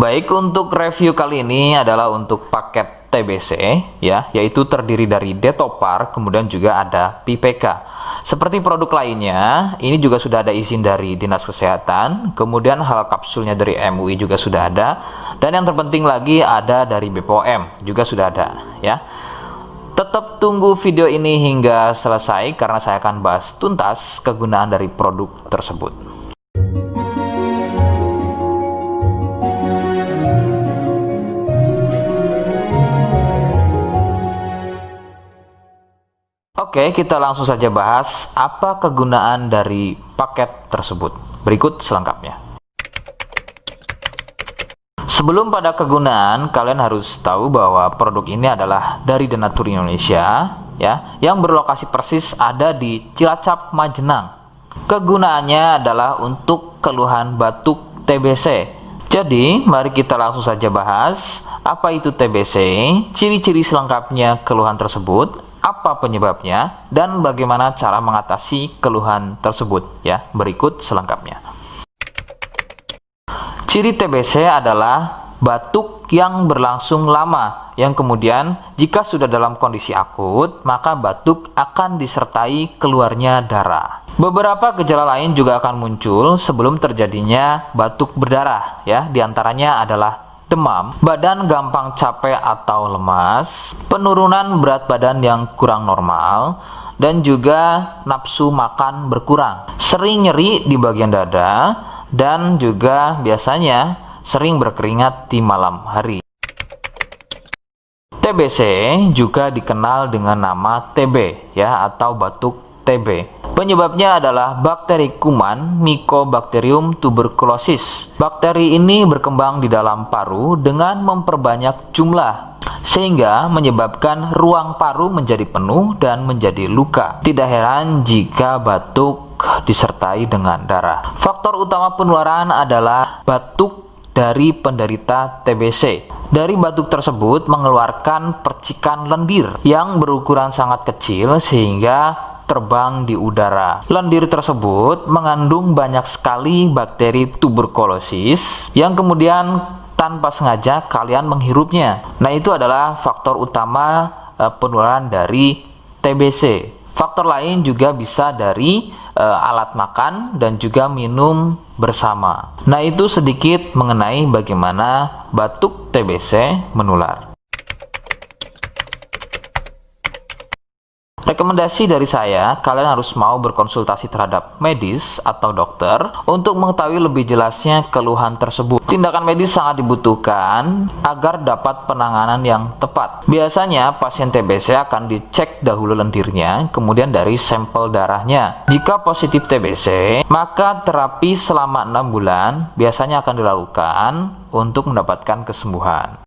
Baik, untuk review kali ini adalah untuk paket TBC ya, yaitu terdiri dari Detopar, kemudian juga ada PPK. Seperti produk lainnya, ini juga sudah ada izin dari Dinas Kesehatan, kemudian hal kapsulnya dari MUI juga sudah ada, dan yang terpenting lagi ada dari BPOM juga sudah ada ya. Tetap tunggu video ini hingga selesai karena saya akan bahas tuntas kegunaan dari produk tersebut. Oke, kita langsung saja bahas apa kegunaan dari paket tersebut. Berikut selengkapnya. Sebelum pada kegunaan, kalian harus tahu bahwa produk ini adalah dari Denatur Indonesia, ya, yang berlokasi persis ada di Cilacap, Majenang. Kegunaannya adalah untuk keluhan batuk TBC. Jadi, mari kita langsung saja bahas apa itu TBC, ciri-ciri selengkapnya keluhan tersebut, apa penyebabnya, dan bagaimana cara mengatasi keluhan tersebut ya. Berikut selengkapnya. Ciri TBC adalah batuk yang berlangsung lama, yang kemudian jika sudah dalam kondisi akut, maka batuk akan disertai keluarnya darah. Beberapa gejala lain juga akan muncul sebelum terjadinya batuk berdarah ya. Di antaranya adalah demam, badan gampang capek atau lemas, penurunan berat badan yang kurang normal, dan juga nafsu makan berkurang, sering nyeri di bagian dada, dan juga biasanya sering berkeringat di malam hari. TBC juga dikenal dengan nama TB ya, atau batuk TB. Penyebabnya adalah bakteri kuman Mycobacterium tuberculosis. Bakteri ini berkembang di dalam paru dengan memperbanyak jumlah, sehingga menyebabkan ruang paru menjadi penuh dan menjadi luka. Tidak heran jika batuk disertai dengan darah. Faktor utama penularan adalah batuk dari penderita TBC. Dari batuk tersebut mengeluarkan percikan lendir yang berukuran sangat kecil sehingga terbang di udara. Lendir tersebut mengandung banyak sekali bakteri tuberkulosis yang kemudian tanpa sengaja kalian menghirupnya. Nah, itu adalah faktor utama penularan dari TBC. Faktor lain juga bisa dari alat makan dan juga minum bersama. Nah, itu sedikit mengenai bagaimana batuk TBC menular. Rekomendasi dari saya, kalian harus mau berkonsultasi terhadap medis atau dokter untuk mengetahui lebih jelasnya keluhan tersebut. Tindakan medis sangat dibutuhkan agar dapat penanganan yang tepat. Biasanya pasien TBC akan dicek dahulu lendirnya, kemudian dari sampel darahnya. Jika positif TBC, maka terapi selama 6 bulan biasanya akan dilakukan untuk mendapatkan kesembuhan.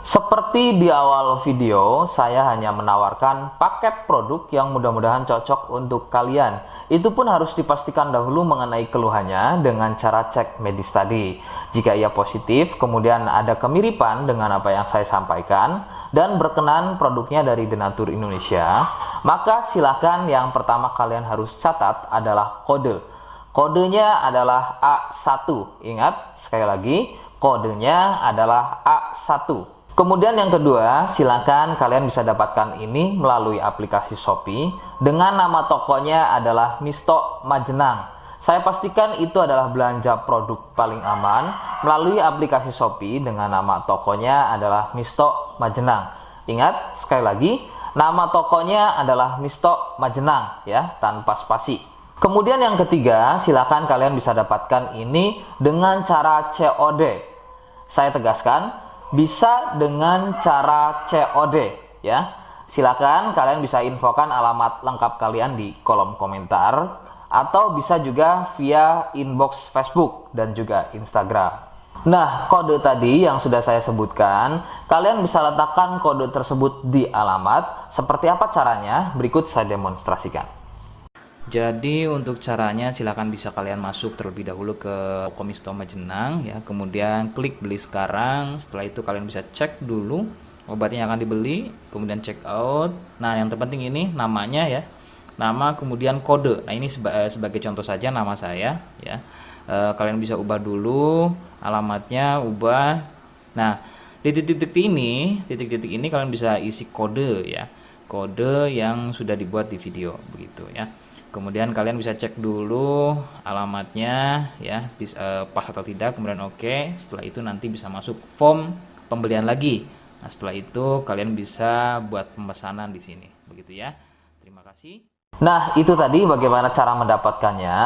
Seperti di awal video, saya hanya menawarkan paket produk yang mudah-mudahan cocok untuk kalian. Itu pun harus dipastikan dahulu mengenai keluhannya dengan cara cek medis tadi. Jika ia positif, kemudian ada kemiripan dengan apa yang saya sampaikan, dan berkenan produknya dari Denatur Indonesia, maka silakan yang pertama kalian harus catat adalah kode. Kodenya adalah A1. Ingat, sekali lagi, kodenya adalah A1. Kemudian yang kedua, silakan kalian bisa dapatkan ini melalui aplikasi Shopee dengan nama tokonya adalah Misto Majenang. Saya pastikan itu adalah belanja produk paling aman melalui aplikasi Shopee dengan nama tokonya adalah Misto Majenang. Ingat, sekali lagi, nama tokonya adalah Misto Majenang ya, tanpa spasi. Kemudian yang ketiga, silakan kalian bisa dapatkan ini dengan cara COD. Saya tegaskan, bisa dengan cara COD ya. Silakan kalian bisa infokan alamat lengkap kalian di kolom komentar, atau bisa juga via inbox Facebook dan juga Instagram. Nah, kode tadi yang sudah saya sebutkan, kalian bisa letakkan kode tersebut di alamat. Seperti apa caranya? Berikut saya demonstrasikan. Jadi untuk caranya silakan bisa kalian masuk terlebih dahulu ke toko Misto Majenang ya, kemudian klik beli sekarang. Setelah itu kalian bisa cek dulu obatnya yang akan dibeli, kemudian check out. Nah, yang terpenting ini namanya ya, nama kemudian kode. Nah, ini sebagai contoh saja nama saya ya. Kalian bisa ubah dulu alamatnya, ubah. Nah, di titik-titik ini kalian bisa isi kode ya. Kode yang sudah dibuat di video begitu ya. Kemudian kalian bisa cek dulu alamatnya ya, pas atau tidak, kemudian oke. Setelah itu nanti bisa masuk form pembelian lagi. Nah, setelah itu kalian bisa buat pemesanan di sini, begitu ya. Terima kasih. Nah, itu tadi bagaimana cara mendapatkannya.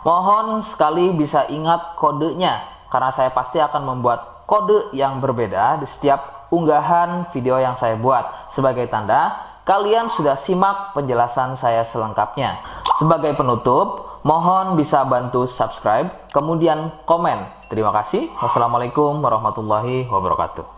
Mohon sekali bisa ingat kodenya, karena saya pasti akan membuat kode yang berbeda di setiap unggahan video yang saya buat. Sebagai tanda, kalian sudah simak penjelasan saya selengkapnya. Sebagai penutup, mohon bisa bantu subscribe, kemudian komen. Terima kasih. Wassalamualaikum warahmatullahi wabarakatuh.